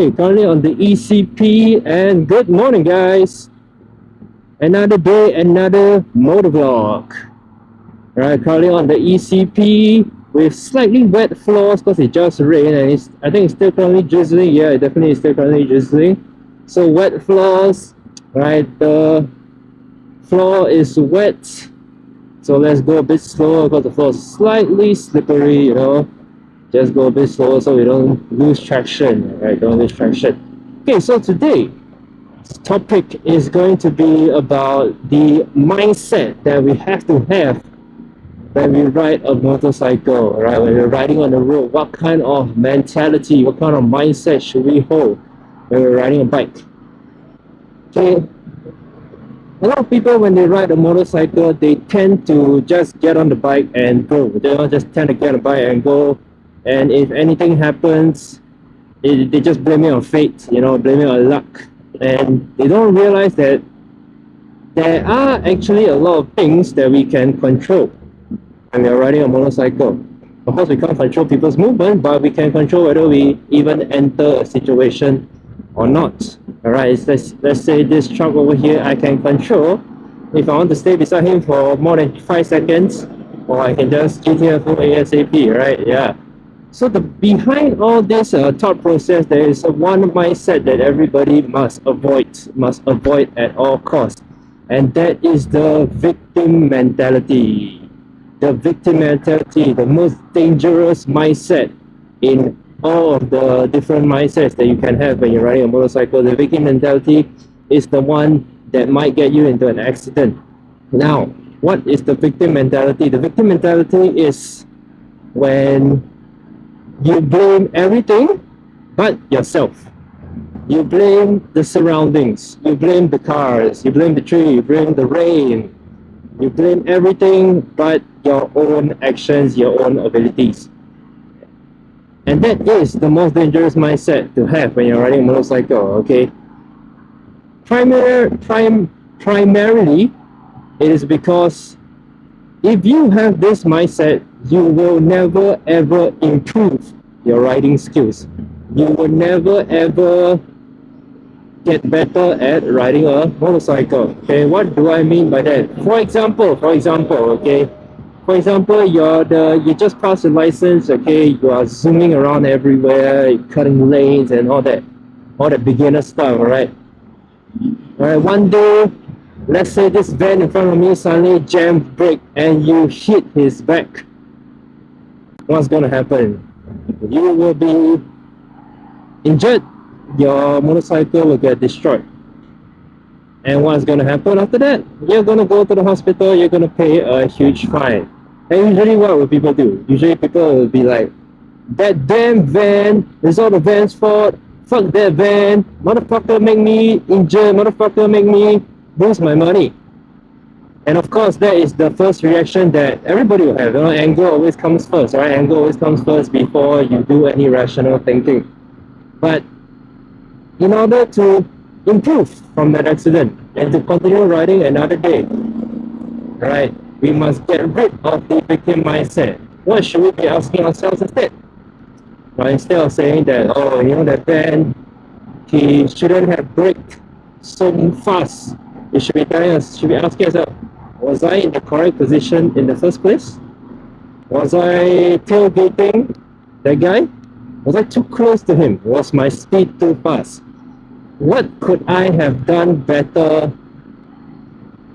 Hey, currently on the ECP, and good morning, guys. Another day, another motor vlog. Right, currently on the ECP with slightly wet floors because it just rained, and I think it's still currently drizzling. Yeah, it definitely is still currently drizzling. So wet floors, right? The floor is wet. So let's go a bit slower because the floor is slightly slippery. Just go a bit slower so we don't lose traction, right? Don't lose traction. Okay, so today's topic is going to be about the mindset that we have to have when we ride a motorcycle, right? When we're riding on the road, what kind of mentality, what kind of mindset should we hold when we're riding a bike? Okay, a lot of people when they ride a motorcycle, they tend to just get on the bike and go. They don't just tend to get on the bike and go. And if anything happens, they just blame it on fate, blame it on luck. And they don't realize that there are actually a lot of things that we can control when we are riding a motorcycle. Of course, we can't control people's movement, but we can control whether we even enter a situation or not. All right, let's say this truck over here, I can control if I want to stay beside him for more than 5 seconds, or I can just get here for ASAP, right? Yeah. So behind all this thought process, there is one mindset that everybody must avoid at all costs, and that is the victim mentality. The victim mentality, the most dangerous mindset in all of the different mindsets that you can have when you're riding a motorcycle. The victim mentality is the one that might get you into an accident. Now, what is the victim mentality? The victim mentality is when you blame everything but yourself. You blame the surroundings. You blame the cars. You blame the tree. You blame the rain. You blame everything but your own actions, your own abilities. And that is the most dangerous mindset to have when you're riding a motorcycle, okay? Primarily, it is because if you have this mindset, you will never ever improve your riding skills. You will never ever get better at riding a motorcycle. Okay, what do I mean by that? For example, okay. For example, you just passed your license, okay, you are zooming around everywhere, you're cutting lanes and all that beginner stuff, alright? Alright, one day, let's say this van in front of me suddenly jammed brake and you hit his back. What's gonna happen? You will be injured. Your motorcycle will get destroyed. And what's gonna happen after that? You're gonna go to the hospital, you're gonna pay a huge fine. And usually what will people do? Usually people will be like, that damn van is all the van's fault. Fuck that van. Motherfucker make me injured. Motherfucker make me lose my money. And of course, that is the first reaction that everybody will have. Anger always comes first, right? Anger always comes first before you do any rational thinking. But in order to improve from that accident and to continue riding another day, right, we must get rid of the victim mindset. What should we be asking ourselves instead? Right, instead of saying that, that van, he shouldn't have braked so fast. You should be asking yourself, was I in the correct position in the first place? Was I tailgating that guy? Was I too close to him? Was my speed too fast? What could I have done better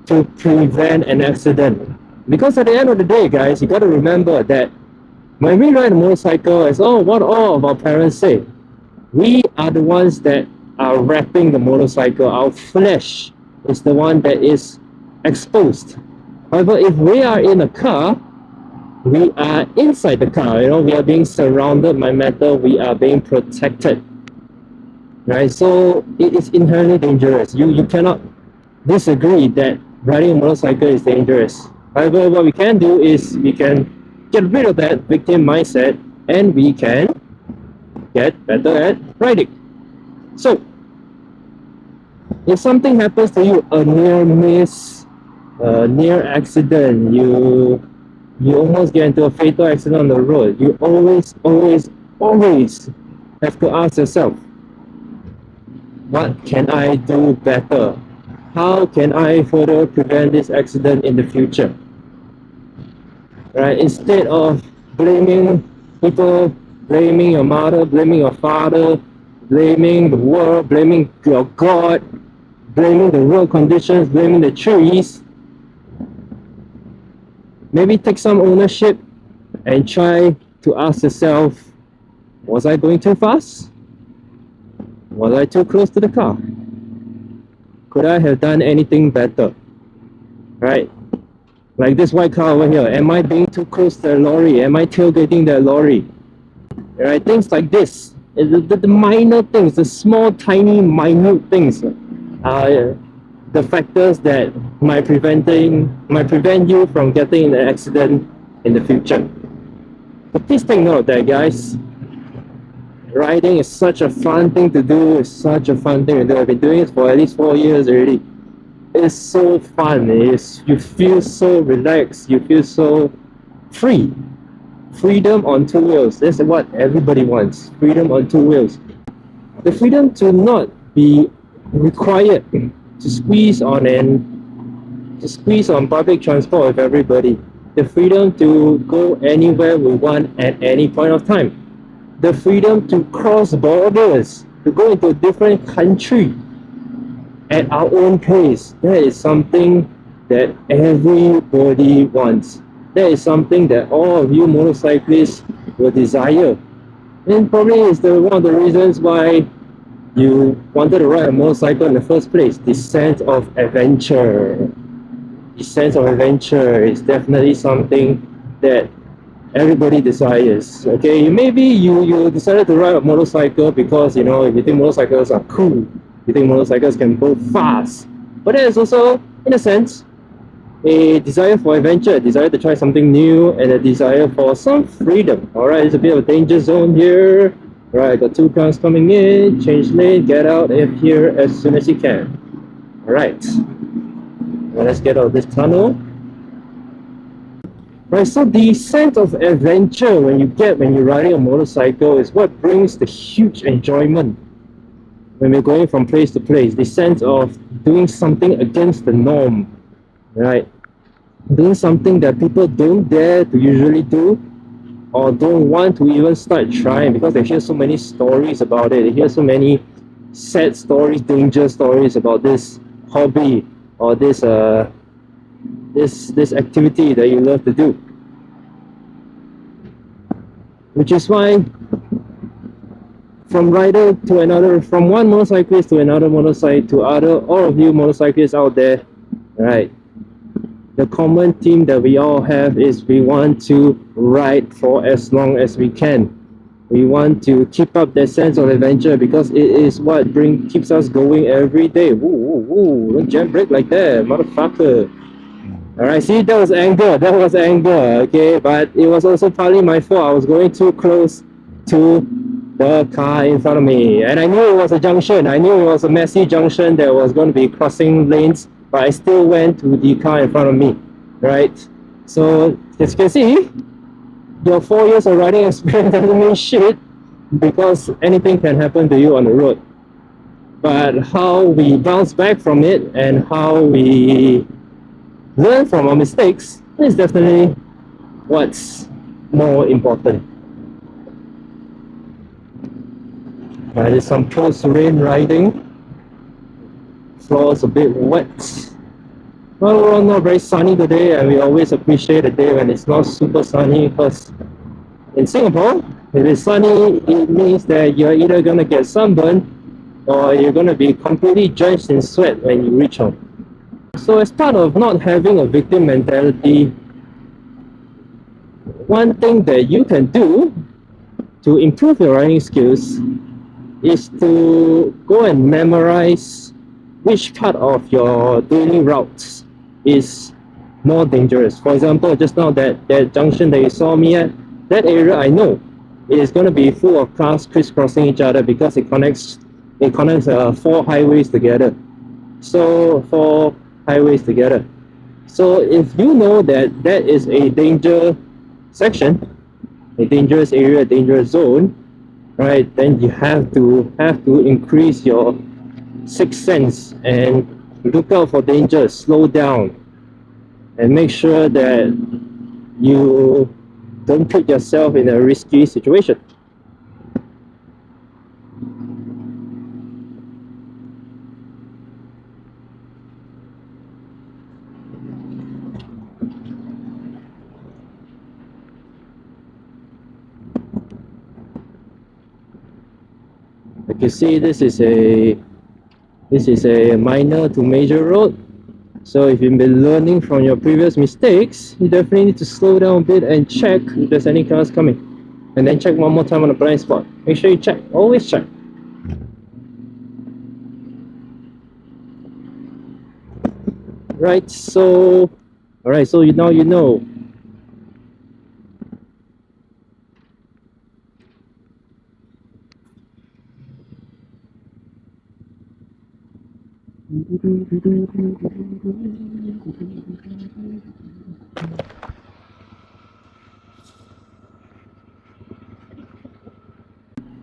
to prevent an accident? Because at the end of the day, guys, you got to remember that when we ride a motorcycle, it's what all of our parents say. We are the ones that are wrapping the motorcycle. Our flesh is the one that is exposed. However, if we are in a car, we are inside the car. We are being surrounded by metal. We are being protected. Right? So it is inherently dangerous. You cannot disagree that riding a motorcycle is dangerous. However, what we can do is we can get rid of that victim mindset and we can get better at riding. So, if something happens to you, a near miss, a near accident, you almost get into a fatal accident on the road, you always have to ask yourself, What can I do better? How can I further prevent this accident in the future? Right? Instead of blaming people, blaming your mother, blaming your father, blaming the world, blaming your God, blaming the road conditions, blaming the trees, maybe take some ownership and try to ask yourself, was I going too fast? Was I too close to the car? Could I have done anything better? Right? Like this white car over here. Am I being too close to the lorry? Am I tailgating the lorry? Right? Things like this. The minor things, the small, tiny, minute things are the factors that might prevent you from getting in an accident in the future. But please take note of that, guys. Riding is such a fun thing to do. It's such a fun thing to do. I've been doing it for at least 4 years already. It's so fun. You feel so relaxed. You feel so free. Freedom on two wheels. That's what everybody wants. Freedom on two wheels. The freedom to not be required to squeeze on public transport with everybody. The freedom to go anywhere we want at any point of time. The freedom to cross borders, to go into a different country at our own pace. That is something that everybody wants. That is something that all of you motorcyclists will desire. And probably is one of the reasons why you wanted to ride a motorcycle in the first place. The sense of adventure. The sense of adventure is definitely something that everybody desires. Okay, maybe you decided to ride a motorcycle because you think motorcycles are cool. You think motorcycles can go fast. But there is also, in a sense, a desire for adventure, a desire to try something new, and a desire for some freedom. Alright, it's a bit of a danger zone here. Right, got two cars coming in, change lane, get out of here as soon as you can. Alright, well, let's get out of this tunnel. Right, so the sense of adventure when you're riding a motorcycle is what brings the huge enjoyment when we're going from place to place. The sense of doing something against the norm, right? Doing something that people don't dare to usually do or don't want to even start trying because they hear so many stories about it. They hear so many sad stories, danger stories about this hobby or this activity that you love to do. Which is why from one motorcyclist to another motorcycle to all of you motorcyclists out there, right? The common theme that we all have is we want to ride for as long as we can. We want to keep up that sense of adventure because it is what keeps us going every day. Don't jam brake like that, motherfucker. Alright, see, that was anger, okay? But it was also partly my fault. I was going too close to the car in front of me. And I knew it was a junction. I knew it was a messy junction that was going to be crossing lanes, but I still went to the car in front of me, right? So, as you can see, your 4 years of riding experience doesn't mean shit because anything can happen to you on the road. But how we bounce back from it and how we learn from our mistakes is definitely what's more important. There's some post-rain riding. Floor's a bit wet. Well, we're not very sunny today, and we always appreciate a day when it's not super sunny because in Singapore, if it's sunny, it means that you're either going to get sunburned or you're going to be completely drenched in sweat when you reach home. So as part of not having a victim mentality, one thing that you can do to improve your riding skills is to go and memorize which part of your daily routes is more dangerous. For example, just now that junction that you saw me at, that area I know it is going to be full of cars crisscrossing each other because it connects 4 highways together. So if you know that that is a danger section, a dangerous area, a dangerous zone, right, then you have to increase your sixth sense and look out for danger, slow down, and make sure that you don't put yourself in a risky situation. Like you see, this is a minor to major road. So if you've been learning from your previous mistakes, you definitely need to slow down a bit and check if there's any cars coming. And then check one more time on the blind spot. Make sure you check, always check. Right, so, alright, so now you know.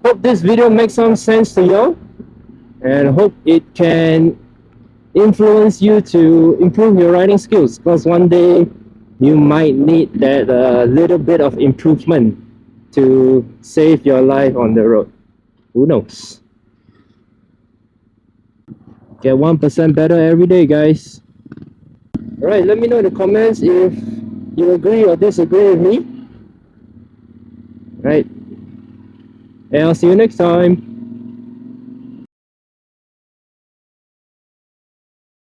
Hope this video makes some sense to you, and hope it can influence you to improve your riding skills, because one day you might need that little bit of improvement to save your life on the road. Who knows? Get 1% better every day, guys. Alright, let me know in the comments if you agree or disagree with me. Right, and I'll see you next time.